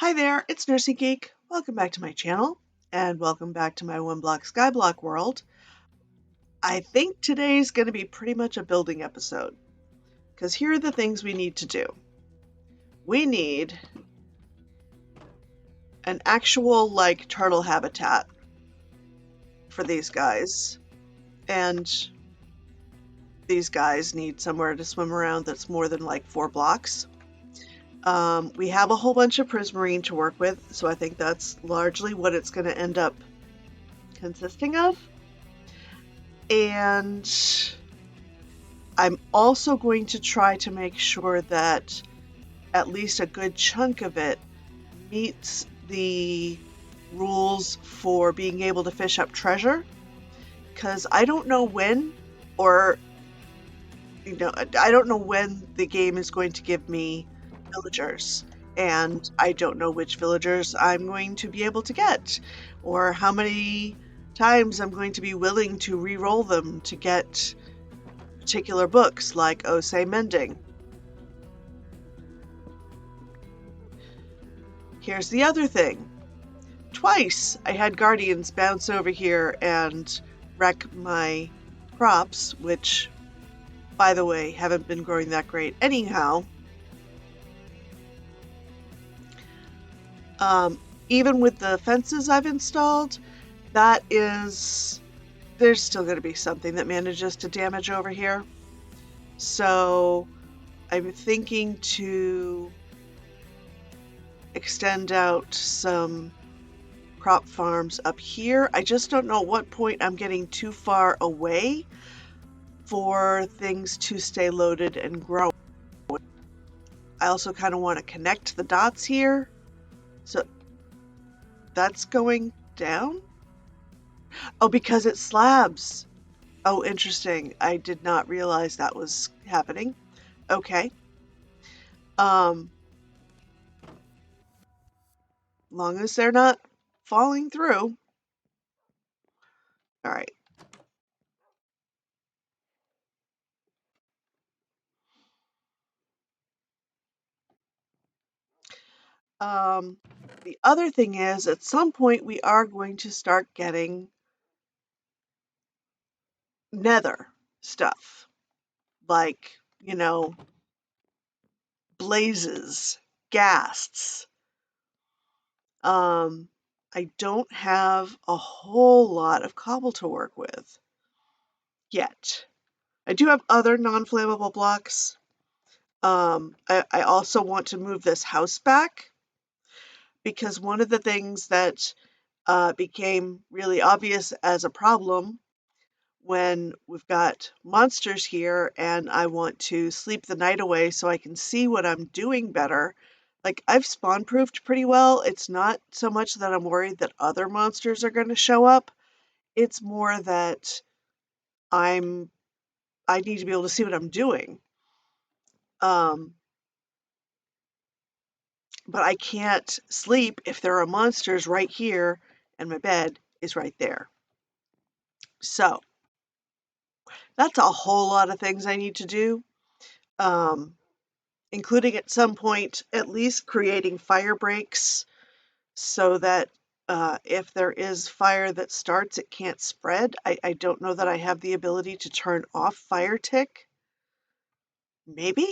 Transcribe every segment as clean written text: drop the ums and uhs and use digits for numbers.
Hi there, it's Nursing Geek. Welcome back to my channel, and welcome back to my one block SkyBlock world. I think today's going to be pretty much a building episode, because here are the things we need to do. We need an actual, turtle habitat for these guys, and these guys need somewhere to swim around that's more than 4 blocks. We have a whole bunch of prismarine to work with, so I think that's largely what it's going to end up consisting of. And I'm also going to try to make sure that at least a good chunk of it meets the rules for being able to fish up treasure, because I don't know when, or I don't know when the game is going to give me villagers, and I don't know which villagers I'm going to be able to get, or how many times I'm going to be willing to re-roll them to get particular books like Osei Mending. Here's the other thing. Twice I had guardians bounce over here and wreck my crops, which, by the way, haven't been growing that great anyhow. Even with the fences I've installed, there's still going to be something that manages to damage over here. So I'm thinking to extend out some crop farms up here. I just don't know at what point I'm getting too far away for things to stay loaded and growing. I also kind of want to connect the dots here. So that's going down? Oh, because it slabs. Oh, interesting. I did not realize that was happening. Okay. Long as they're not falling through. All right. The other thing is, at some point, we are going to start getting nether stuff. Like, blazes, ghasts. I don't have a whole lot of cobble to work with yet. I do have other non-flammable blocks. I also want to move this house back, because one of the things that became really obvious as a problem when we've got monsters here and I want to sleep the night away so I can see what I'm doing better. I've spawn proofed pretty well. It's not so much that I'm worried that other monsters are going to show up. It's more that I need to be able to see what I'm doing. But I can't sleep if there are monsters right here and my bed is right there. So that's a whole lot of things I need to do, including at some point at least creating fire breaks so that if there is fire that starts, it can't spread. I don't know that I have the ability to turn off fire tick. Maybe?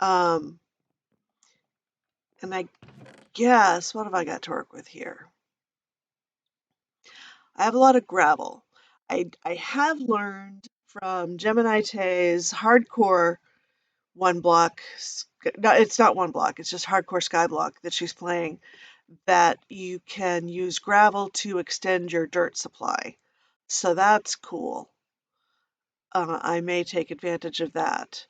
And I guess, what have I got to work with here? I have a lot of gravel. I have learned from Gemini Tay's hardcore one block, no, it's not one block, it's just hardcore SkyBlock that she's playing, that you can use gravel to extend your dirt supply. So that's cool. I may take advantage of that.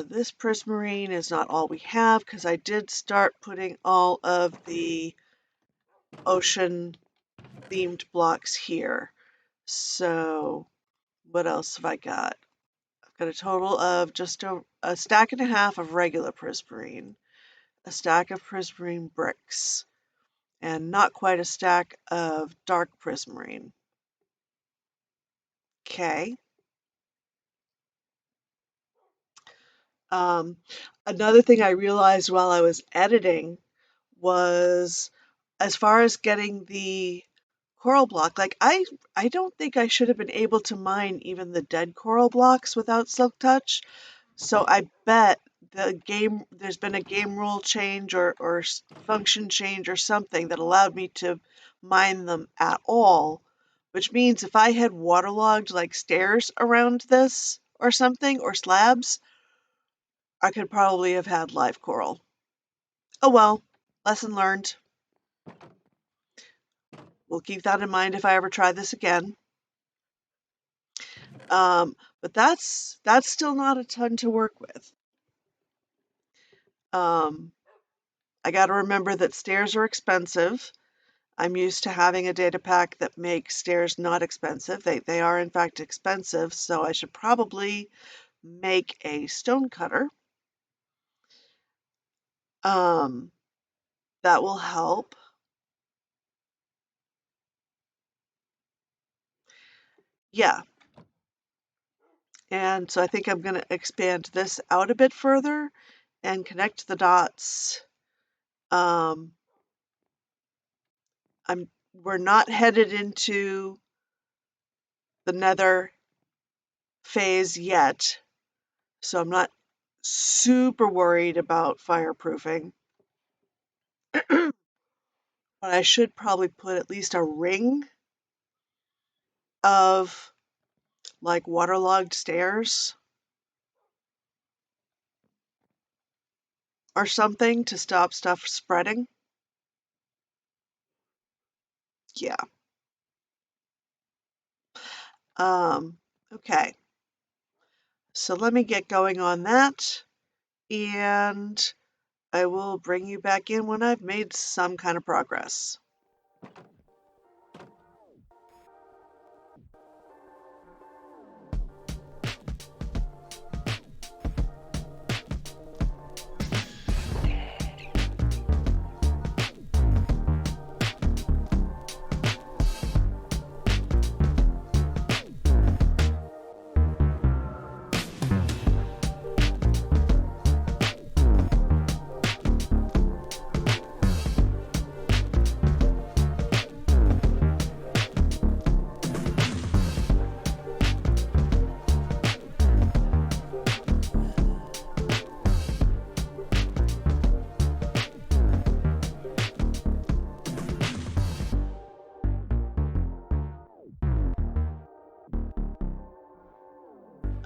This prismarine is not all we have, because I did start putting all of the ocean themed blocks here. So what else have I got? I've got a total of just a stack and a half of regular prismarine, a stack of prismarine bricks, and not quite a stack of dark prismarine. Okay. Um, Another thing I realized while I was editing was as far as getting the coral block, like I don't think I should have been able to mine even the dead coral blocks without Silk Touch. So I bet there's been a game rule change or function change or something that allowed me to mine them at all, which means if I had waterlogged like stairs around this or something or slabs, I could probably have had live coral. Oh well, lesson learned. We'll keep that in mind if I ever try this again. But that's still not a ton to work with. Um, I got to remember that stairs are expensive. I'm used to having a data pack that makes stairs not expensive. They are in fact expensive, so I should probably make a stone cutter. Um, that will help. Yeah, and so I think I'm going to expand this out a bit further and connect the dots. Um, we're not headed into the nether phase yet, so I'm not super worried about fireproofing. But I should probably put at least a ring of like waterlogged stairs or something to stop stuff spreading. Yeah. Um, okay. So let me get going on that, and I will bring you back in when I've made some kind of progress.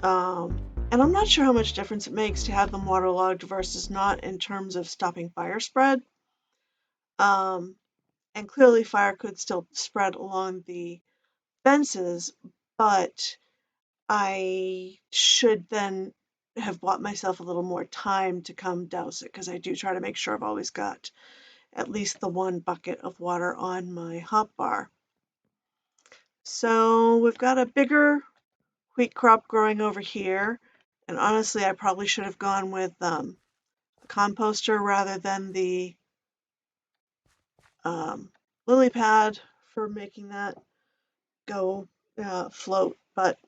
Um, and I'm not sure how much difference it makes to have them waterlogged versus not in terms of stopping fire spread. Um, and clearly fire could still spread along the fences, but I should then have bought myself a little more time to come douse it because I do try to make sure I've always got at least the one bucket of water on my hot bar. So we've got a bigger wheat crop growing over here, and honestly I probably should have gone with a composter rather than the lily pad for making that go float, but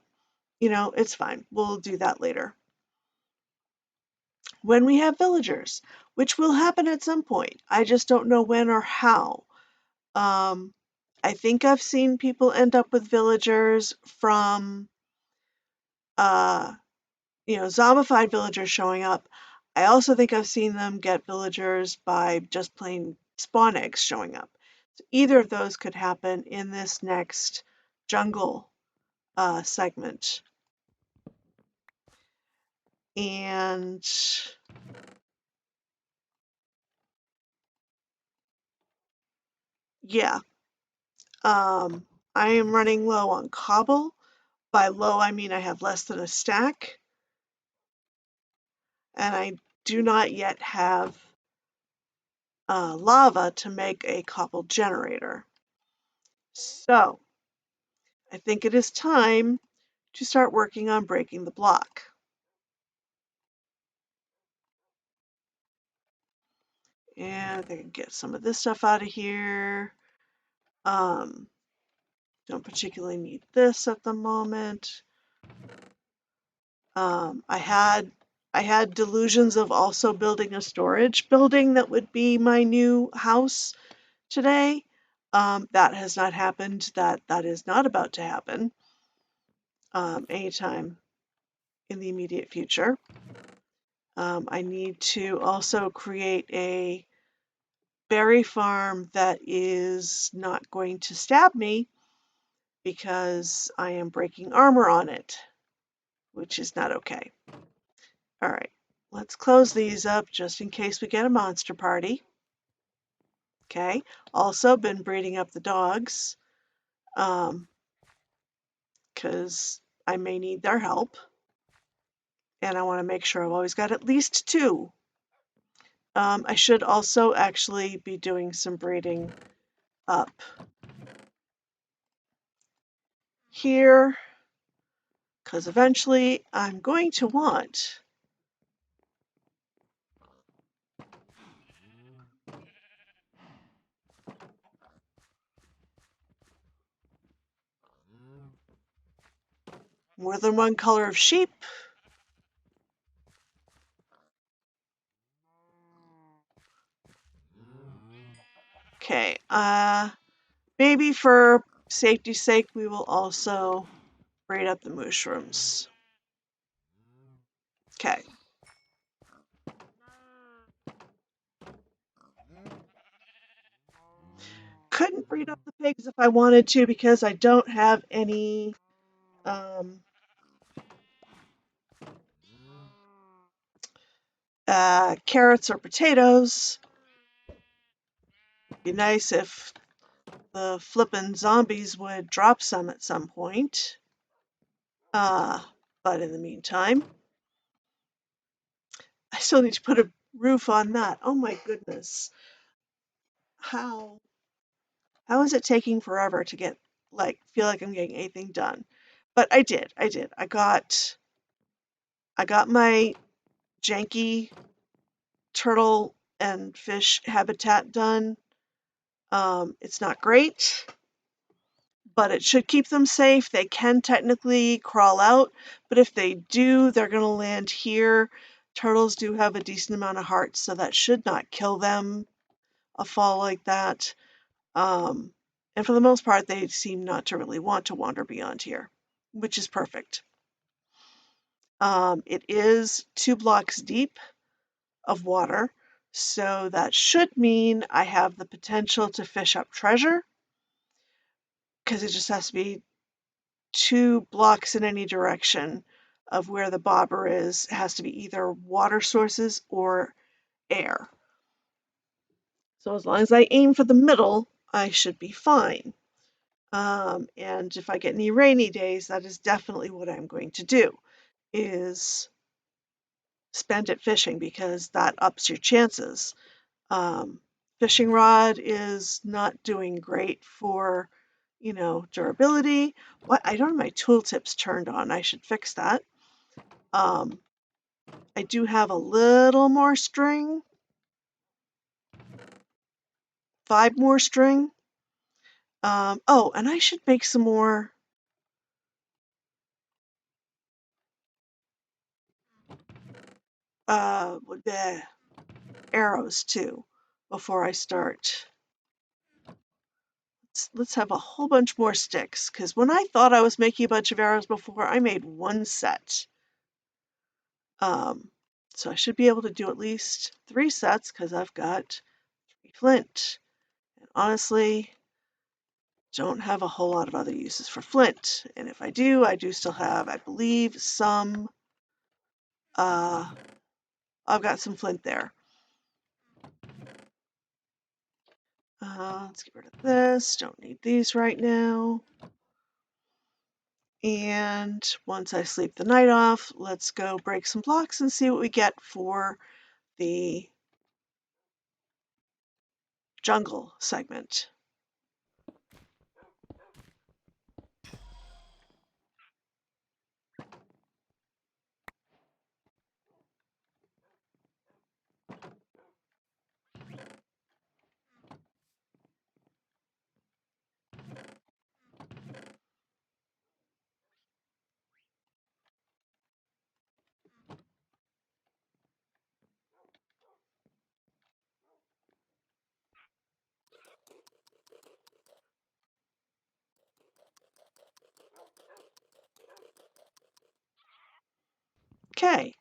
you know, it's fine. We'll do that later. When we have villagers, which will happen at some point. I just don't know when or how. Um, I think I've seen people end up with villagers from, uh, zombified villagers showing up. I also think I've seen them get villagers by just plain spawn eggs showing up. So either of those could happen in this next jungle segment. And yeah, um, I am running low on cobble. By low, I mean I have less than a stack, and I do not yet have lava to make a cobble generator. So I think it is time to start working on breaking the block. And I think I can get some of this stuff out of here. Um, don't particularly need this at the moment. I had I had delusions of also building a storage building that would be my new house today. That has not happened. That is not about to happen anytime in the immediate future. I need to also create a berry farm that is not going to stab me because I am breaking armor on it, which is not okay. All right, let's close these up just in case we get a monster party. Okay, also been breeding up the dogs because I may need their help. And I want to make sure I've always got at least 2. I should also actually be doing some breeding up here because eventually I'm going to want more than one color of sheep. Okay, maybe for safety's sake, we will also breed up the mushrooms. Okay. Couldn't breed up the pigs if I wanted to because I don't have any carrots or potatoes. Be nice if the flippin' zombies would drop some at some point. But in the meantime, I still need to put a roof on that. Oh my goodness. How is it taking forever to get feel like I'm getting anything done? But I did. I got my janky turtle and fish habitat done. It's not great, but it should keep them safe. They can technically crawl out, but if they do, they're going to land here. Turtles do have a decent amount of hearts, so that should not kill them, a fall like that. And for the most part, they seem not to really want to wander beyond here, which is perfect. It is 2 blocks deep of water, so that should mean I have the potential to fish up treasure, because it just has to be 2 blocks in any direction of where the bobber is. It has to be either water sources or air. So as long as I aim for the middle, I should be fine. And if I get any rainy days, that is definitely what I'm going to do, is spend it fishing because that ups your chances. Fishing rod is not doing great for, durability. What? I don't have my tooltips turned on. I should fix that. I do have a little more string, 5 more string. Oh, and I should make some more arrows too before I start. Let's have a whole bunch more sticks, because when I thought I was making a bunch of arrows before, I made 1 set. So I should be able to do at least 3 sets because I've got 3 flint. And honestly, don't have a whole lot of other uses for flint. And if I do still have, I believe, some, I've got some flint there. Let's get rid of this. Don't need these right now. And once I sleep the night off, let's go break some blocks and see what we get for the jungle segment. Okay.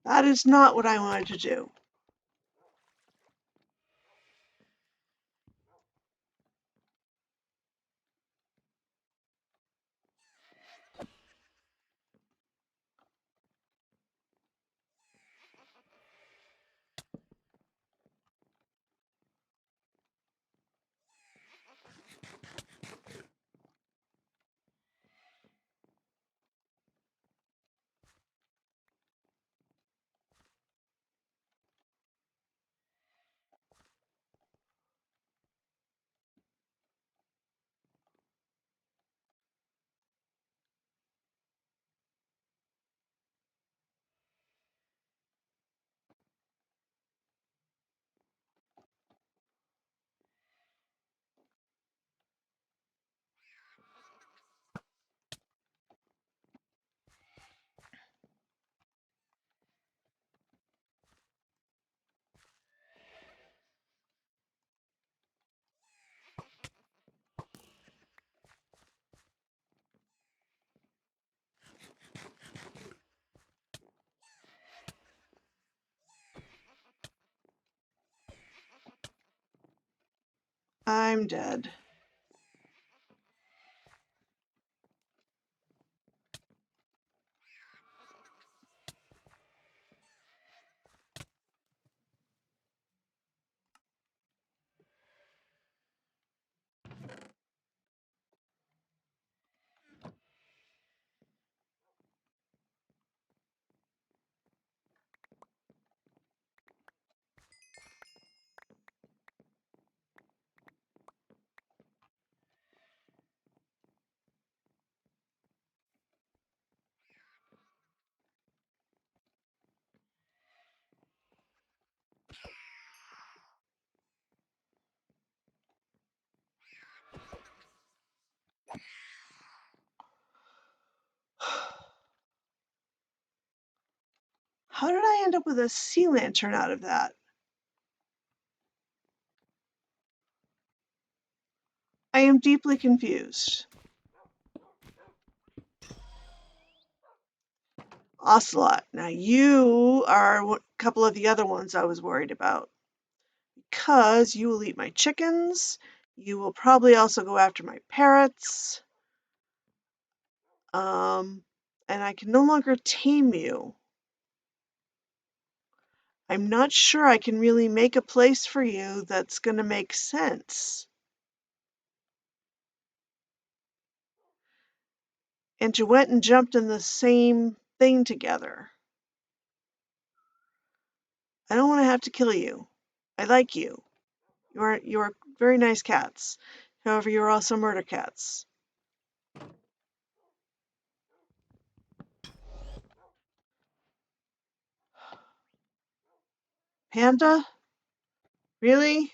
That is not what I wanted to do. I'm dead. How did I end up with a sea lantern out of that? I am deeply confused. Ocelot. Now you are a couple of the other ones I was worried about. Because you will eat my chickens. You will probably also go after my parrots. And I can no longer tame you. I'm not sure I can really make a place for you that's going to make sense. And you went and jumped in the same thing together. I don't want to have to kill you. I like you. You are very nice cats. However, you're also murder cats. Panda? Really?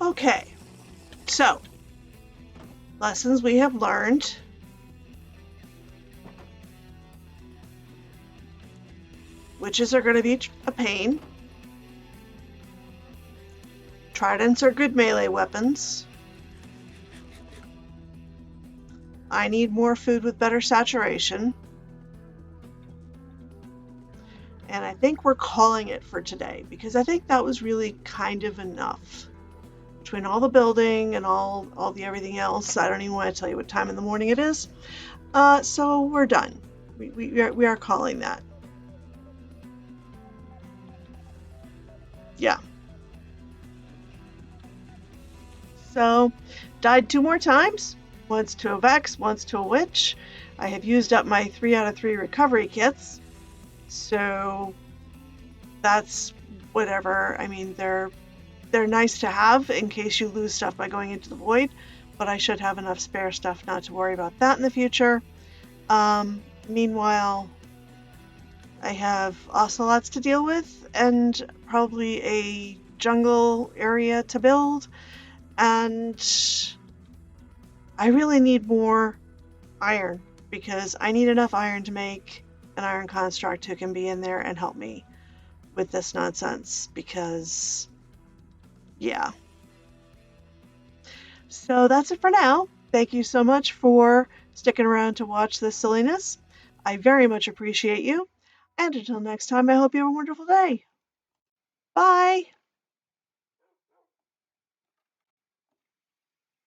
Okay, so lessons we have learned. Witches are going to be a pain. Tridents are good melee weapons. I need more food with better saturation. And I think we're calling it for today because I think that was really kind of enough. Between all the building and all the everything else, I don't even want to tell you what time in the morning it is. So we're done. We are calling that. Yeah. So, died 2 more times. Once to a Vex, once to a Witch. I have used up my 3 out of 3 recovery kits. So that's whatever. I mean, they're nice to have in case you lose stuff by going into the void, but I should have enough spare stuff not to worry about that in the future. Meanwhile, I have ocelots to deal with and probably a jungle area to build, and I really need more iron because I need enough iron to make an iron construct who can be in there and help me with this nonsense because, yeah. So that's it for now. Thank you so much for sticking around to watch this silliness. I very much appreciate you. And until next time, I hope you have a wonderful day. Bye.